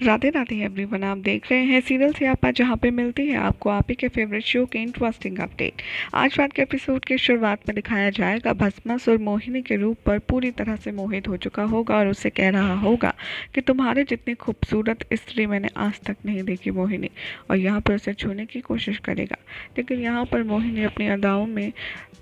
Radhe Radhe everyone, आप देख रहे हैं सीरियल सियापा, जहां पे मिलती है आपको आप ही के फेवरेट शो के इंटरेस्टिंग अपडेट। आज रात के एपिसोड की शुरुआत में दिखाया जाएगा भस्मासुर मोहिनी के रूप पर पूरी तरह से मोहित हो चुका होगा और उससे कह रहा होगा कि तुम्हारे जितनी खूबसूरत स्त्री मैंने आज तक नहीं देखी मोहिनी, और यहाँ पर उसे छूने की कोशिश करेगा। लेकिन यहाँ पर मोहिनी अपनी अदाओं में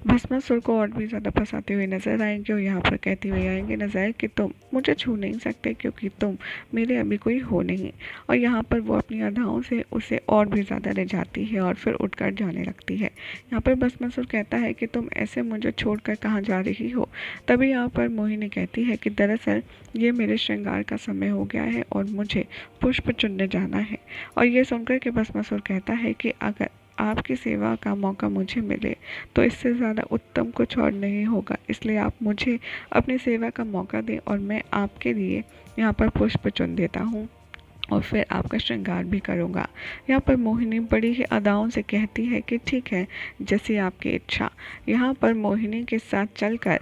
भस्मासुर को और भी ज़्यादा फंसाते हुए नजर आएंगे और यहाँ पर कहती हुई आएंगे नजर कि तुम मुझे छू नहीं सकते क्योंकि तुम मेरे अभी कोई हो नहीं। और यहाँ पर वो अपनी अदाओं से उसे और भी ज़्यादा ले जाती है और फिर उठकर जाने लगती है। यहाँ पर भस्मासुर कहता है कि तुम ऐसे मुझे छोड़कर कहाँ जा रही हो। तभी यहाँ पर मोहिनी कहती है कि दरअसल ये मेरे श्रृंगार का समय हो गया है और मुझे पुष्प चुनने जाना है। और ये सुनकर के भस्मासुर कहता है कि अगर आपकी सेवा का मौका मुझे मिले तो इससे ज़्यादा उत्तम कुछ और नहीं होगा, इसलिए आप मुझे अपनी सेवा का मौका दें और मैं आपके लिए यहाँ पर पुष्प चुन देता हूँ और फिर आपका श्रृंगार भी करूँगा। यहाँ पर मोहिनी बड़ी ही अदाओं से कहती है कि ठीक है, जैसी आपकी इच्छा। यहाँ पर मोहिनी के साथ चलकर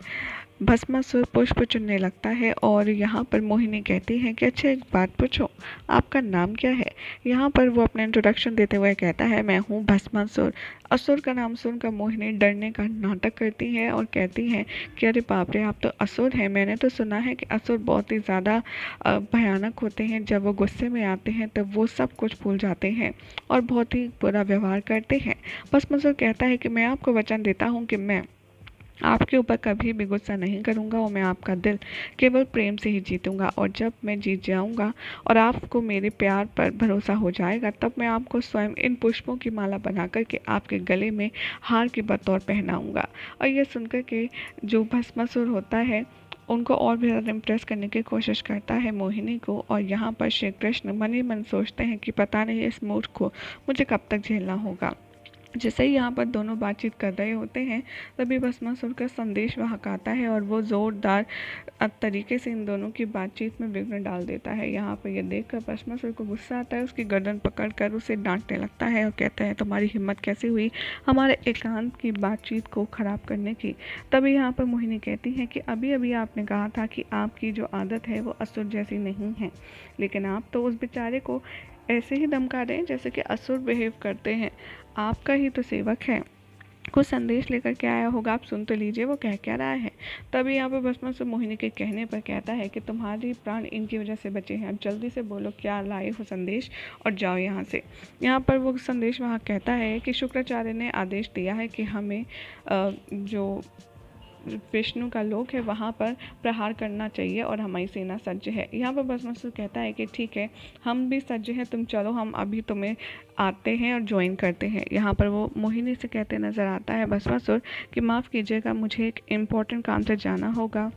भस्मासुर पुष्प चुनने लगता है और यहाँ पर मोहिनी कहती है कि अच्छा एक बात पूछो, आपका नाम क्या है। यहाँ पर वो अपना इंट्रोडक्शन देते हुए कहता है मैं हूँ भस्मासुर। असुर का नाम सुनकर मोहिनी डरने का नाटक करती है और कहती है कि अरे बाप रे, आप तो असुर हैं। मैंने तो सुना है कि असुर बहुत ही ज़्यादा भयानक होते हैं, जब वो गुस्से में आते हैं तब वो सब कुछ भूल जाते हैं और बहुत ही बुरा व्यवहार करते हैं। भस्मासुर कहता है कि मैं आपको वचन देता हूँ कि मैं आपके ऊपर कभी भी गुस्सा नहीं करूंगा और मैं आपका दिल केवल प्रेम से ही जीतूंगा, और जब मैं जीत जाऊंगा और आपको मेरे प्यार पर भरोसा हो जाएगा तब मैं आपको स्वयं इन पुष्पों की माला बना करके आपके गले में हार के बतौर पहनाऊंगा। और ये सुनकर के जो भस्मासुर होता है उनको और भी ज़्यादा इम्प्रेस करने की कोशिश करता है मोहिनी को। और यहाँ पर श्री कृष्ण मन ही मन सोचते हैं कि पता नहीं इस मूर्ख को मुझे कब तक झेलना होगा। जैसे ही यहाँ पर दोनों बातचीत कर रहे होते हैं तभी भस्मासुर का संदेश वहाँ आता है और वो ज़ोरदार तरीके से इन दोनों की बातचीत में विघ्न डाल देता है। यहाँ पर यह देखकर भस्मासुर को गुस्सा आता है, उसकी गर्दन पकड़कर उसे डांटने लगता है और कहता है तुम्हारी हिम्मत कैसे हुई हमारे एकांत की बातचीत को ख़राब करने की। तभी यहाँ पर मोहिनी कहती है कि अभी अभी आपने कहा था कि आपकी जो आदत है वो असुर जैसी नहीं है, लेकिन आप तो उस बेचारे को ऐसे ही धमका रहे हैं जैसे कि असुर बिहेव करते हैं। आपका ही तो सेवक है, कुछ संदेश लेकर के आया होगा, आप सुन तो लीजिए वो कह क्या रहा है। तभी यहाँ पर भस्मासुर मोहिनी के कहने पर कहता है कि तुम्हारी प्राण इनकी वजह से बचे हैं, अब जल्दी से बोलो क्या लाए हो संदेश और जाओ यहाँ से। यहाँ पर वो संदेश वहाँ कहता है कि शुक्राचार्य ने आदेश दिया है कि हमें जो विष्णु का लोक है वहाँ पर प्रहार करना चाहिए और हमारी सेना सज्ज है। यहाँ पर भस्मासुर कहता है कि ठीक है, हम भी सज्ज हैं, तुम चलो, हम अभी तुम्हें आते हैं और ज्वाइन करते हैं। यहाँ पर वो मोहिनी से कहते नज़र आता है भस्मासुर कि माफ़ कीजिएगा, मुझे एक इम्पोर्टेंट काम से जाना होगा।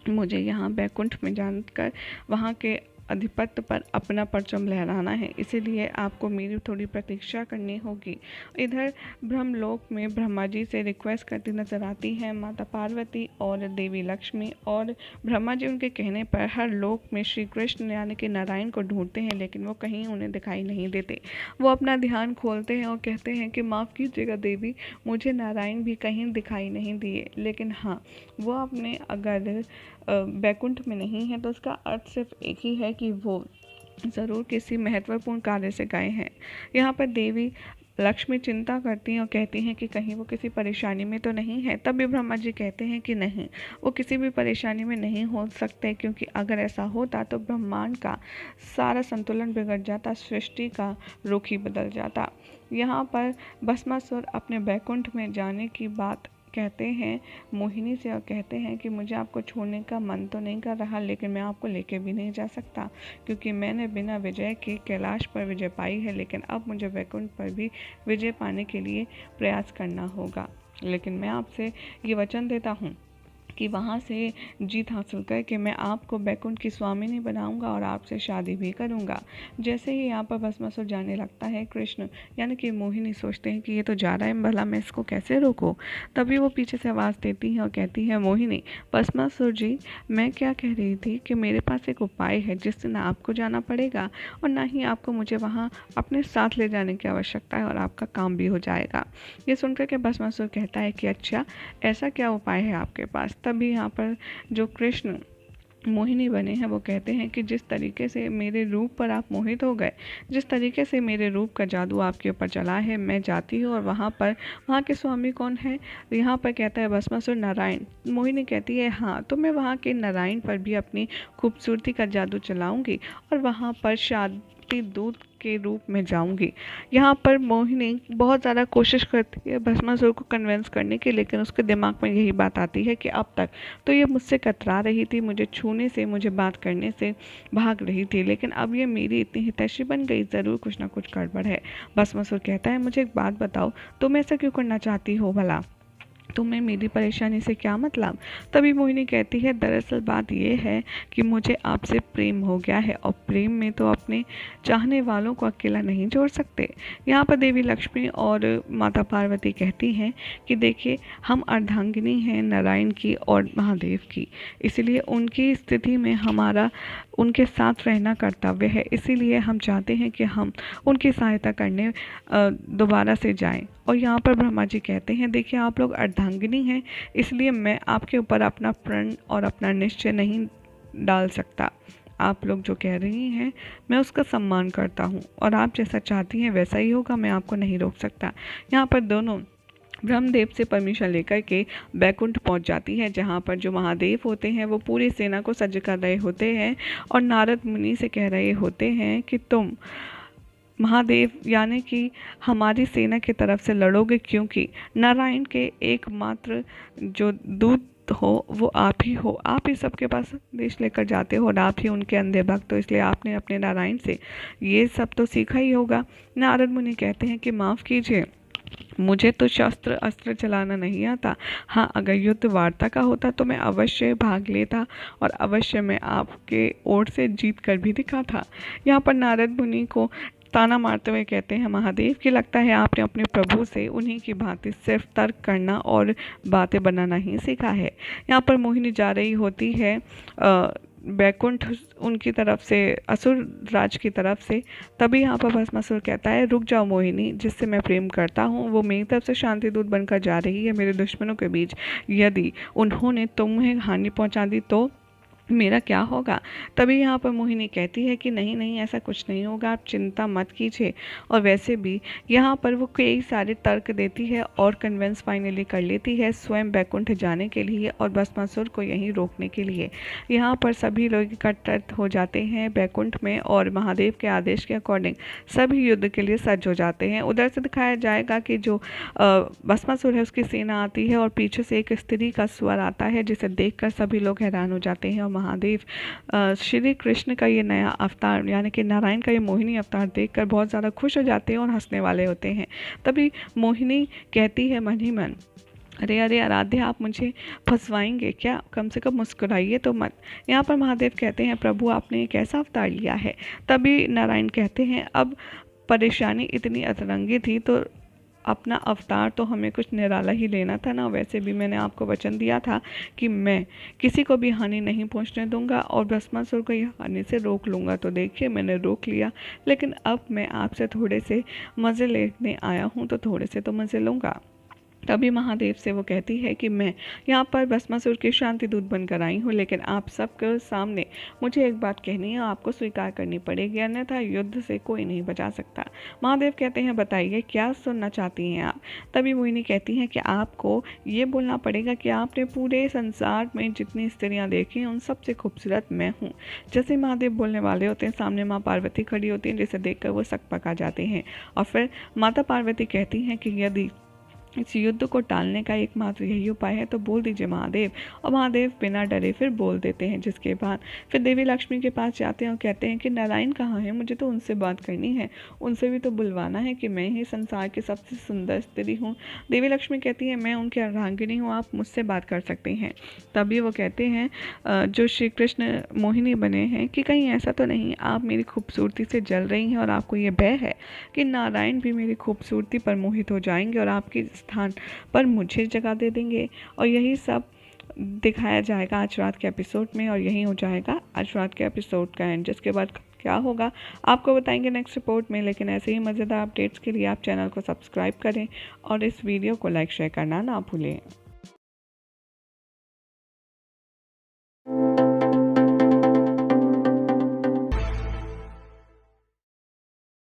मुझे यहाँ बैकुंठ में जानकर वहाँ के अधिपत्य पर अपना परचम लहराना है, इसीलिए आपको मेरी थोड़ी प्रतीक्षा करनी होगी। इधर ब्रह्मलोक में ब्रह्मा जी से रिक्वेस्ट करती नजर आती हैं माता पार्वती और देवी लक्ष्मी, और ब्रह्मा जी उनके कहने पर हर लोक में श्री कृष्ण यानी कि नारायण को ढूंढते हैं, लेकिन वो कहीं उन्हें दिखाई नहीं देते। वो अपना ध्यान खोलते हैं और कहते हैं कि माफ़ कीजिएगा देवी, मुझे नारायण भी कहीं दिखाई नहीं दिए, लेकिन हाँ, वो अपने अगर बैकुंठ में नहीं है तो उसका अर्थ सिर्फ एक ही है कि वो ज़रूर किसी महत्वपूर्ण कार्य से गए हैं। यहाँ पर देवी लक्ष्मी चिंता करती हैं और कहती हैं कि कहीं वो किसी परेशानी में तो नहीं है। तभी ब्रह्मा जी कहते हैं कि नहीं, वो किसी भी परेशानी में नहीं हो सकते, क्योंकि अगर ऐसा होता तो ब्रह्मांड का सारा संतुलन बिगड़ जाता, सृष्टि का रुख ही बदल जाता। यहाँ पर भस्मासुर अपने बैकुंठ में जाने की बात कहते हैं मोहिनी से और कहते हैं कि मुझे आपको छोड़ने का मन तो नहीं कर रहा, लेकिन मैं आपको लेके भी नहीं जा सकता, क्योंकि मैंने बिना विजय के कैलाश पर विजय पाई है, लेकिन अब मुझे वैकुंठ पर भी विजय पाने के लिए प्रयास करना होगा। लेकिन मैं आपसे ये वचन देता हूँ कि वहाँ से जीत हासिल करके मैं आपको बैकुंठ की स्वामिनी बनाऊंगा और आपसे शादी भी करूंगा। जैसे ही यहाँ पर भस्मासुर जाने लगता है, कृष्ण यानी कि मोहिनी सोचते हैं कि ये तो जा रहा है, भला मैं इसको कैसे रोकूं। तभी वो पीछे से आवाज़ देती है और कहती है मोहिनी, भस्मासुर जी, मैं क्या कह रही थी कि मेरे पास एक उपाय है जिससे ना आपको जाना पड़ेगा और ना ही आपको मुझे वहाँ अपने साथ ले जाने की आवश्यकता है और आपका काम भी हो जाएगा। ये सुनकर के भस्मासुर कहता है कि अच्छा, ऐसा क्या उपाय है आपके पास। तभी यहाँ पर जो कृष्ण मोहिनी बने हैं वो कहते हैं कि जिस तरीके से मेरे रूप पर आप मोहित हो गए, जिस तरीके से मेरे रूप का जादू आपके ऊपर चला है, मैं जाती हूँ और वहाँ के स्वामी कौन है? यहाँ पर कहता है भस्मासुर नारायण। मोहिनी कहती है हाँ, तो मैं वहाँ के नारायण पर भी अपनी खूबसूरती का जादू चलाऊंगी और वहाँ पर शांति दूत के रूप में जाऊंगी। यहाँ पर मोहिनी बहुत ज़्यादा कोशिश करती है भस्मासुर को कन्विंस करने की, लेकिन उसके दिमाग में यही बात आती है कि अब तक तो ये मुझसे कतरा रही थी, मुझे छूने से, मुझे बात करने से भाग रही थी, लेकिन अब ये मेरी इतनी हितैषी बन गई, ज़रूर कुछ ना कुछ गड़बड़ है। भस्मासुर कहता है मुझे एक बात बताओ, तुम ऐसा क्यों करना चाहती हो भला? तुम्हें मेरी परेशानी से क्या मतलब? तभी मोहिनी कहती है दरअसल बात यह है कि मुझे आपसे प्रेम हो गया है और प्रेम में तो अपने चाहने वालों को अकेला नहीं छोड़ सकते। यहाँ पर देवी लक्ष्मी और माता पार्वती कहती हैं कि देखिए, हम अर्धांगिनी हैं नारायण की और महादेव की, इसलिए उनकी स्थिति में हमारा उनके साथ रहना कर्तव्य है। इसीलिए हम चाहते हैं कि हम उनकी सहायता करने दोबारा से जाएं। और यहाँ पर ब्रह्मा जी कहते हैं देखिए, आप लोग अर्धांगिनी हैं, इसलिए मैं आपके ऊपर अपना प्रण और अपना निश्चय नहीं डाल सकता। आप लोग जो कह रही हैं मैं उसका सम्मान करता हूँ और आप जैसा चाहती हैं वैसा ही होगा, मैं आपको नहीं रोक सकता। यहाँ पर दोनों ब्रह्मदेव से परमिशन लेकर के बैकुंठ पहुंच जाती है, जहां पर जो महादेव होते हैं वो पूरी सेना को सज्ज कर रहे होते हैं और नारद मुनि से कह रहे होते हैं कि तुम महादेव यानी कि हमारी सेना की तरफ से लड़ोगे, क्योंकि नारायण के एकमात्र जो दूत हो वो आप ही हो, आप ही सबके पास देश लेकर जाते हो और आप ही उनके अंधे भक्त हो, इसलिए आपने अपने नारायण से ये सब तो सीखा ही होगा। नारद मुनि कहते हैं कि माफ़ कीजिए, मुझे तो शस्त्र अस्त्र चलाना नहीं आता। हाँ, अगर युद्ध वार्ता का होता तो मैं अवश्य भाग लेता और अवश्य मैं आपके ओर से जीत कर भी दिखा था। यहाँ पर नारद मुनि को ताना मारते हुए कहते हैं महादेव कि लगता है आपने अपने प्रभु से उन्हीं की भांति सिर्फ तर्क करना और बातें बनाना ही सीखा है। यहाँ पर मोहिनी जा रही होती है बैकुंठ उनकी तरफ से, असुर राज की तरफ से। तभी यहाँ पर भस्मासुर कहता है रुक जाओ मोहिनी, जिससे मैं प्रेम करता हूँ वो मेरी तरफ से शांति दूत बनकर जा रही है मेरे दुश्मनों के बीच। यदि उन्होंने तुम्हें हानि पहुँचा दी तो मेरा क्या होगा? तभी यहाँ पर मोहिनी कहती है कि नहीं नहीं, ऐसा कुछ नहीं होगा, आप चिंता मत कीजिए। और वैसे भी यहाँ पर वो कई सारे तर्क देती है और कन्विंस फाइनली कर लेती है स्वयं बैकुंठ जाने के लिए और भस्मासुर को यहीं रोकने के लिए। यहाँ पर सभी लोग इकट्ठा हो जाते हैं बैकुंठ में और महादेव के आदेश के अकॉर्डिंग सभी युद्ध के लिए सज्ज हो जाते हैं। उधर से दिखाया जाएगा कि जो भस्मासुर है उसकी सेना आती है और पीछे से एक स्त्री का स्वर आता है, जिसे देखकर सभी लोग हैरान हो जाते हैं और महादेव श्री कृष्ण का ये नया अवतार यानी कि नारायण का ये मोहिनी अवतार देखकर बहुत ज़्यादा खुश हो जाते हैं और हंसने वाले होते हैं। तभी मोहिनी कहती है मन ही मन, अरे अरे आराध्या, आप मुझे फंसवाएंगे क्या? कम से कम मुस्कुराइए तो मत। यहाँ पर महादेव कहते हैं प्रभु आपने एक ऐसा अवतार लिया है। तभी नारायण कहते हैं अब परेशानी इतनी अतरंगी थी तो अपना अवतार तो हमें कुछ निराला ही लेना था ना। वैसे भी मैंने आपको वचन दिया था कि मैं किसी को भी हानि नहीं पहुंचने दूंगा और भस्मासुर को यह हानि से रोक लूंगा। तो देखिए, मैंने रोक लिया, लेकिन अब मैं आपसे थोड़े से मज़े लेने आया हूं, तो थोड़े से तो मज़े लूँगा। तभी महादेव से वो कहती है कि मैं यहाँ पर भस्मासुर की शांति दूत बनकर आई हूँ, लेकिन आप सबके सामने मुझे एक बात कहनी है, आपको स्वीकार करनी पड़ेगी, अन्यथा युद्ध से कोई नहीं बचा सकता। महादेव कहते हैं बताइए क्या सुनना चाहती हैं आप? तभी मोहिनी कहती हैं कि आपको ये बोलना पड़ेगा कि आपने पूरे संसार में जितनी स्त्रियाँ देखी हैं उन सबसे खूबसूरत मैं हूँ। जैसे महादेव बोलने वाले होते हैं, सामने माँ पार्वती खड़ी होती हैं, जिसे देखकर वो सकपका जाते हैं। और फिर माता पार्वती कहती हैं कि यदि इस युद्ध को टालने का एकमात्र यही उपाय है तो बोल दीजिए महादेव। और महादेव बिना डरे फिर बोल देते हैं, जिसके बाद फिर देवी लक्ष्मी के पास जाते हैं और कहते हैं कि नारायण कहाँ है, मुझे तो उनसे बात करनी है, उनसे भी तो बुलवाना है कि मैं ही संसार की सबसे सुंदर स्त्री हूँ। देवी लक्ष्मी कहती है मैं उनकी अर्धांगिनी हूँ, आप मुझसे बात कर सकते हैं। तभी वो कहते हैं जो श्री कृष्ण मोहिनी बने हैं कि कहीं ऐसा तो नहीं आप मेरी खूबसूरती से जल रही हैं और आपको ये भय है कि नारायण भी मेरी खूबसूरती पर मोहित हो जाएंगे और आपकी स्थान पर मुझे जगह दे देंगे। और यही सब दिखाया जाएगा आज रात के एपिसोड में और यही हो जाएगा आज रात के एपिसोड का एंड। जिसके बाद क्या होगा आपको बताएंगे नेक्स्ट रिपोर्ट में, लेकिन ऐसे ही मज़ेदार अपडेट्स के लिए आप चैनल को सब्सक्राइब करें और इस वीडियो को लाइक शेयर करना ना भूलें।